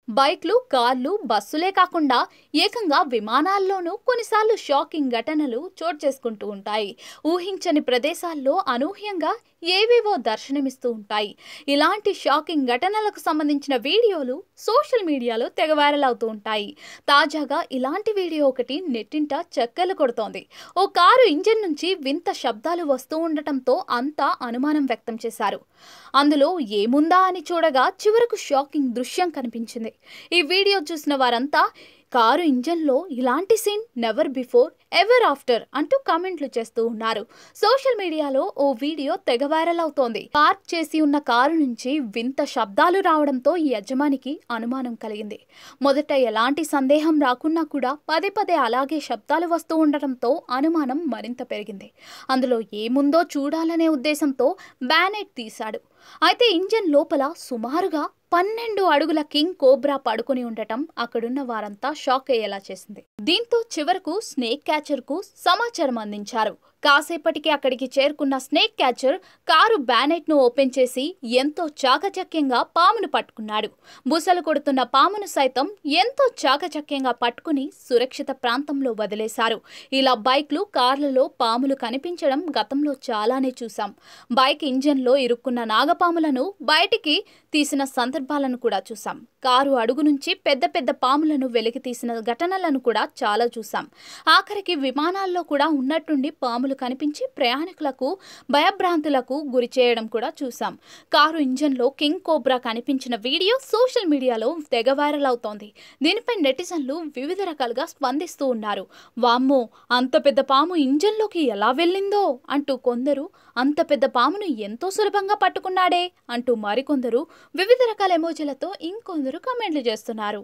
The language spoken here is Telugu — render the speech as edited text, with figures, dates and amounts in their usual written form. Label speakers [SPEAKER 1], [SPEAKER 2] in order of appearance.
[SPEAKER 1] బైక్లు, కార్లు, బస్సులే కాకుండా ఏకంగా విమానాల్లోనూ కొన్నిసార్లు షాకింగ్ ఘటనలు చోటు చేసుకుంటూ ఉంటాయి. ఊహించని ప్రదేశాల్లో అనూహ్యంగా ఏవేవో దర్శనమిస్తూ ఉంటాయి. ఇలాంటి షాకింగ్ ఘటనలకు సంబంధించిన వీడియోలు సోషల్ మీడియాలో తెగ వైరల్ అవుతూ ఉంటాయి. తాజాగా ఇలాంటి వీడియో ఒకటి నెట్టింట చక్కర్లు కొడుతోంది. ఓ కారు ఇంజిన్ నుంచి వింత శబ్దాలు వస్తూ ఉండటంతో అంతా అనుమానం వ్యక్తం చేశారు. అందులో ఏముందా అని చూడగా చివరకు షాకింగ్ దృశ్యం కనిపించింది. ఈ వీడియో చూసిన వారంతా కారు ఇంజన్లో ఇలాంటి scene never before ever after అంటూ కామెంట్లు చేస్తూ ఉన్నారు. సోషల్ మీడియాలో ఓ వీడియో తెగ వైరల్ అవుతోంది. పార్క్ చేసి ఉన్న కారు నుంచి వింత శబ్దాలు రావడంతో ఈ యజమానికి అనుమానం కలిగింది. మొదట ఎలాంటి సందేహం రాకున్నా కూడా పదే పదే అలాగే శబ్దాలు వస్తూ ఉండటంతో అనుమానం మరింత పెరిగింది. అందులో ఏముందో చూడాలనే ఉద్దేశంతో బ్యానెట్ తీశాడు. అయితే ఇంజన్ లోపల సుమారుగా 12 అడుగుల కింగ్ కోబ్రా పడుకుని ఉండటం అక్కడున్న వారంతా షాక్ అయ్యేలా చేసింది. దీంతో చివరకు స్నేక్ క్యాచర్ కు సమాచారం అందించారు. కాసేపటికి అక్కడికి చేరుకున్న స్నేక్ క్యాచర్ కారు బ్యానెట్ ను ఓపెన్ చేసి ఎంతో చాకచక్యంగా పామును పట్టుకున్నాడు. బుసలు కొడుతున్న పామును సైతం ఎంతో చాకచక్యంగా పట్టుకుని సురక్షిత ప్రాంతంలో వదిలేశారు. ఇలా బైక్లు, కార్లలో పాములు కనిపించడం గతంలో చాలానే చూసాం. బైక్ ఇంజన్ లో ఇరుక్కున్న నాగపాములను బయటికి తీసిన సందర్భాలను కూడా చూసాం. కారు అడుగు నుంచి పెద్ద పెద్ద పాములను వెలికి తీసిన ఘటనలను కూడా చాలా చూసాం. ఆఖరికి విమానాల్లో కూడా ఉన్నట్టుండి పాములు కనిపించి ప్రయాణికులకు భయభ్రాంతులకు గురి చేయడం కూడా చూసాం. కారు ఇంజన్లో కింగ్ కోబ్రా కనిపించిన వీడియో సోషల్ మీడియాలో తెగ వైరల్ అవుతోంది. దీనిపై నెటిజన్లు వివిధ రకాలుగా స్పందిస్తూ ఉన్నారు. వామ్మో, అంత పెద్ద పాము ఇంజన్లోకి ఎలా వెళ్ళిందో అంటూ కొందరు, అంత పెద్ద పామును ఎంతో సులభంగా పట్టుకున్నాడే అంటూ మరికొందరు వివిధ రకాల ఎమోజీలతో ఇంకొందరు కామెంట్లు చేస్తున్నారు.